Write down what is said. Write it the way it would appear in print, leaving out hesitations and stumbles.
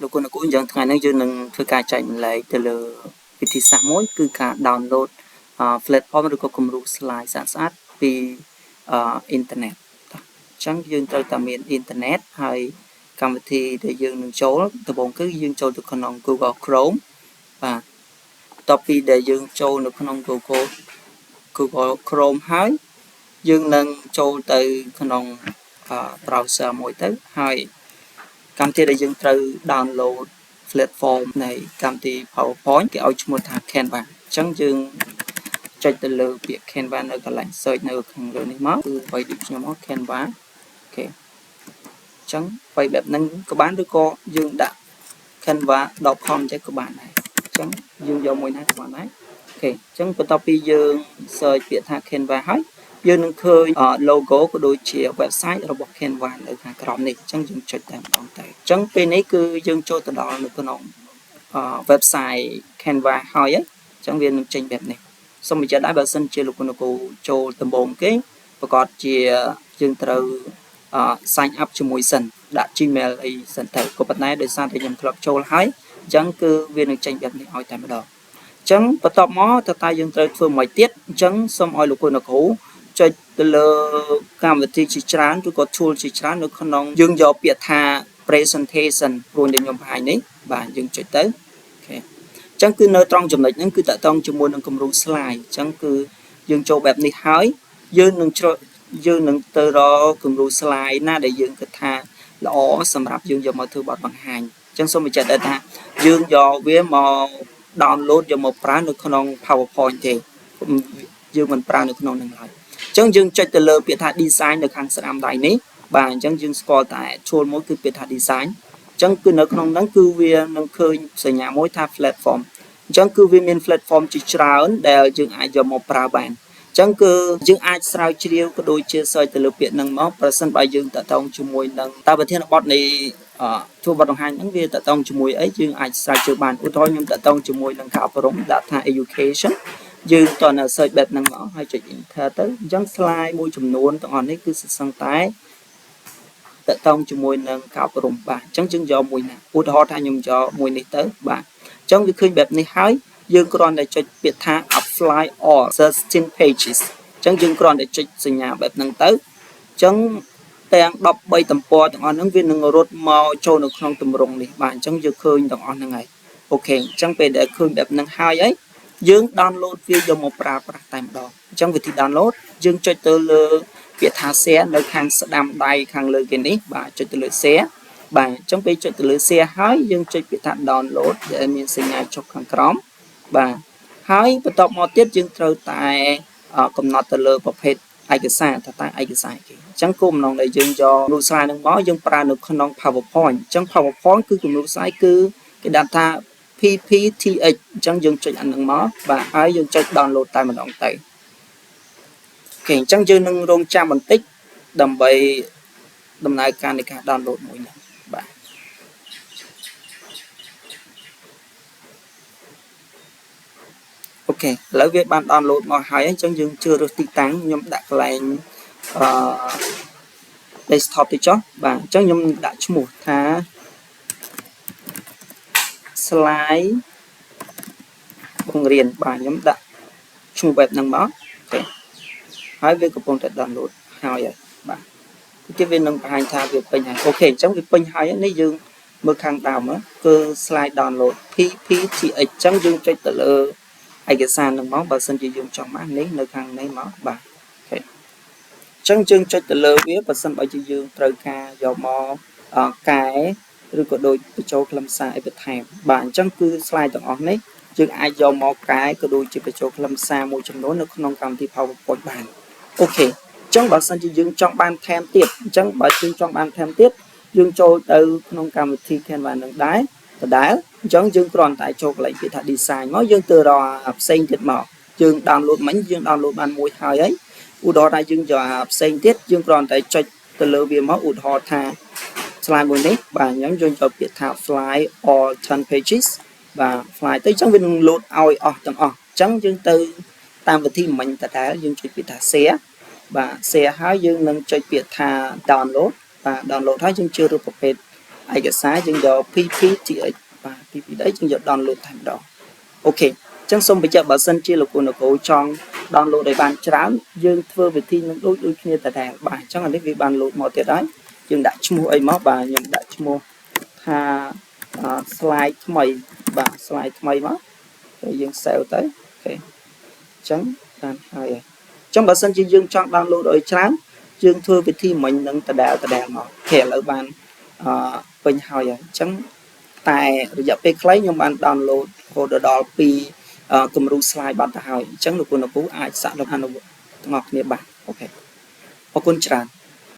លោកគុណគូយ៉ាងថ្ងៃនេះយើងនឹងធ្វើការចែកម្លែកទៅលើវិធីសាស្ត្រមួយគឺការ download platform ឬក៏គំរូ slide ស្អាតៗពីអ៊ីនធឺណិតអញ្ចឹងយើងត្រូវតែមានអ៊ីនធឺណិតហើយកម្មវិធីដែលយើងនឹងចូលដំបូងគឺយើងចូលទៅក្នុង Google Chrome បាទបន្ទាប់ពីដែលយើងចូលនៅក្នុង Google Chrome ហើយយើងនឹងចូលទៅក្នុងbrowser មួយទៅហើយកម្មវិធីដែលយើងត្រូវ download platform នៃកម្មវិធី PowerPoint គេឲ្យឈ្មោះថា Canva អញ្ចឹងយើងចុចទៅលើពាក្យ Canva នៅកន្លែង search នៅខាងលើនេះមកគឺអ្វីដូចខ្ញុំមក Canva អូខេអញ្ចឹងអ្វីបែបហ្នឹងក៏បានឬក៏យើងដាក់ canva.com ចេះក៏បានដែរអញ្ចឹងយើងយកមួយណាក៏បានដែរអូខេអញ្ចឹងបន្ទាប់ពីយើង search ពាក្យថា Canva ហើយយើងនឹងឃើញ logo ក៏ដូចជា website របស់ Canva នៅខាងក្រោមនេះអញ្ចឹងយើងចុចតែម្ដងទៅអញ្ចឹងពេលនេះគឺយើងចូលទៅដល់នៅក្នុងwebsite Canva ហើយអញ្ចឹងវានឹងចេញបែបនេះសូមបញ្ជាក់ដែរបើសិនជាលោកគុណគូចូលដំបូងគេប្រកាសជាយើងត្រូវ sign up ជាមួយសិនដាក់ Gmail អីសិនទៅក៏ប៉ុន្តែដោយសារតែខ្ញុំធ្លាប់ចូលហើយអញ្ចឹងគឺវានឹងចេញបែបនេះឲ្យតែម្ដងអញ្ចឹងបន្ទាប់មកតើយើងត្រូវធ្វើមិនទៀតអញ្ចឹងសូមឲ្យលោកគុណគ្រូចុចទៅលើកម្មវិធីជាច្រើនឬក៏ tool ជាច្រើននៅក្នុងយើងយកពាក្យថា presentation ព្រោះដែលខ្ញុំបង្ហាញនេះបាទយើងចុចទៅអូខេអញ្ចឹងគឺនៅត្រង់ចំណុចហ្នឹងគឺតកតងជាមួយនឹងគំរូ slide អញ្ចឹងគឺយើងចូលបែបនេះហើយយើងនឹងទៅរកគំរូ slide ណាដែលយើងគិតថាល្អសម្រាប់យើងយកមកធ្វើបទបង្ហាញអញ្ចឹងសូមបញ្ជាក់ដែរថាយើងយកវាមក download យកមកប្រើនៅក្នុង PowerPoint ទេយើងមិនប្រើនៅក្នុងនឹងឡើយអញ្ចឹងយើងចុចទៅលើពាក្យថា design នៅខាងស្ដាំដៃនេះបាទអញ្ចឹងយើងស្គាល់តែ tool មួយគឺពាក្យថា design អញ្ចឹងគឺនៅក្នុងហ្នឹងគឺវានឹងឃើញសញ្ញាមួយថា platform អញ្ចឹងគឺវាមាន platform ជាច្រើនដែលយើងអាចយកមកប្រើបានអញ្ចឹងគឺយើងអាចស្រាវជ្រាវក៏ដូចជា search ទៅលើពាក្យហ្នឹងមកប្រសិនបើយើងតកតងជាមួយនឹងតើប្រធានបទនៃធ្វើបទបង្ហាញហ្នឹងវាតកតងជាមួយអីយើងអាចស្រាវជ្រាវបានឧទាហរណ៍ខ្ញុំតកតងជាមួយនឹងការអប់រំដាក់ថា education យើងតើ search បែបហ្នឹងមកហើយចុច enter ទៅអញ្ចឹង slide មួយចំនួនទាំងអស់នេះគឺសសឹងតែតកតងជាមួយនឹងការអប់រំបាទអញ្ចឹងយើងយកមួយណាឧទាហរណ៍ថាខ្ញុំយកមួយនេះទៅបាទអញ្ចឹងវាឃើញបែបនេះហើយយើងគ្រាន់តែចុចពាក្យថា apply all 16 pages អញ្ចឹងយើងគ្រាន់តែចុចសញ្ញាបែបហ្នឹងទៅអញ្ចឹងទាំង13ទំព័រទាំងអស់ហ្នឹងវានឹងរត់មកចូលនៅក្នុងទម្រង់នេះបាទអញ្ចឹងយើងឃើញទាំងអស់ហ្នឹងហើយអូខេអញ្ចឹងពេលដែលឃើញបែបហ្នឹងហើយអីយើង download វាយកមកប្រើប្រាស់តែម្ដងអញ្ចឹងវិធី download យើងចុចទៅលើពាក្យថា share នៅខាងស្ដាំដៃខាងលើគេនេះបាទចុចទៅលើ share បាទអញ្ចឹងពេលចុចទៅលើ share ហើយយើងចុចពាក្យថា download ដែលមានសញ្ញាចុះខាងក្រោមបាទហើយបន្ទាប់មកទៀតយើងត្រូវតែកំណត់ទៅលើប្រភេទឯកសារថាតើឯកសារគេអញ្ចឹងគោលបំណងដែលយើងយកគំរូស្រាយនឹងមកយើងប្រើនៅក្នុង PowerPoint អញ្ចឹង PowerPoint គឺគំរូស្រាយគឺគេដាក់ថា PPTX អញ្ចឹងយើងចុចអានឹងមកបាទហើយយើងចុច download តែម្ដងទៅអូខេអញ្ចឹងយើងនឹងរងចាំបន្តិចដើម្បីដំណើរការនៃការ download មួយនេះបាទអូខេឥឡូវវាបាន download មកហើយអញ្ចឹងយើងជឿរើសទីតាំងខ្ញុំដាក់កន្លែងdesktop ទៅចុះបាទអញ្ចឹងខ្ញុំដាក់ឈ្មោះថា slide បង្រៀនបាទខ្ញុំដាក់ឈ្មោះបែបហ្នឹងមកអូខេហើយវាកំពុងតែ download ហើយបាទទីវានឹងបង្ហាញថាវាពេញហើយអូខេអញ្ចឹងវាពេញហើយនេះយើងមើលខាងដើមគឺ slide download PPTX អញ្ចឹងយើងចុចទៅលើឯកសារហ្នឹងមកបើសិនជាយើងចង់បាននេះនៅខាងនេះមកបាទអូខេអញ្ចឹងយើងចុចទៅលើវាបើសិនបើជាយើងត្រូវការយកមកកែឬក៏ដូចបញ្ចូលខ្លឹមសារអីបន្ថែមបាទអញ្ចឹងគឺ slide ទាំងអស់នេះយើងអាចយកមកកែក៏ដូចជាបញ្ចូលខ្លឹមសារមួយចំនួននៅក្នុងកម្មវិធី PowerPoint បានអូខេអញ្ចឹងបើសិនជាយើងចង់បានថែមទៀតអញ្ចឹងបើយើងចង់បានថែមទៀតយើងចូលទៅក្នុងកម្មវិធី Canva នឹងដែរដដែលអញ្ចឹងយើងគ្រាន់តែចូលកន្លែងពាក្យថា design មកយើងទៅរកផ្សេងទៀតមកយើង download មិញយើង download បានមួយហើយឧទាហរណ៍ថាយើងយកផ្សេងទៀតយើងគ្រាន់តែចុចទៅលើវាមកឧទាហរណ៍ថា slide មួយនេះបាទអញ្ចឹងយើងយកពាក្យថា fly all 10 pages បាទ fly ទៅអញ្ចឹងវានឹង load ឲ្យអស់ទាំងអស់អញ្ចឹងយើងទៅតាមវិធីមិញតដែលយើងចុចពាក្យថា share បាទ share ហើយយើងនឹងចុចពាក្យថា download បាទ download ហើយយើងជឿរើសប្រភេទ ឯកសារយើងយក PPTX បាទ PPTX យើងយក download តែម្ដងអូខេអញ្ចឹងសូមបញ្ជាក់បើសិនជាលោកគ្រូនគរចង់ download ឲ្យបានច្រើនយើងធ្វើវិធីនឹងដូចគ្នាតែដែរបាទអញ្ចឹងអានេះវាបាន load មកទៀតហើយយើងដាក់ឈ្មោះអីមកបាទខ្ញុំដាក់ឈ្មោះថា slide ថ្មីបាទ slide ថ្មីមកហើយយើង save ទៅអូខេអញ្ចឹងបានហើយអញ្ចឹងបើសិនជាយើងចង់ download ឲ្យច្រើនយើងធ្វើវិធីមិញនឹងដដែលមកអូខេឥឡូវបានពេញហើយអញ្ចឹងតែរយៈពេលខ្លីខ្ញុំបាន download រហូតដល់2គំរូ slide បាត់ទៅហើយអញ្ចឹងលោកគ្រូអាចសាកល្បងអនុវត្តទាំងអស់គ្នាបាទអូខេអរគុណច្រើន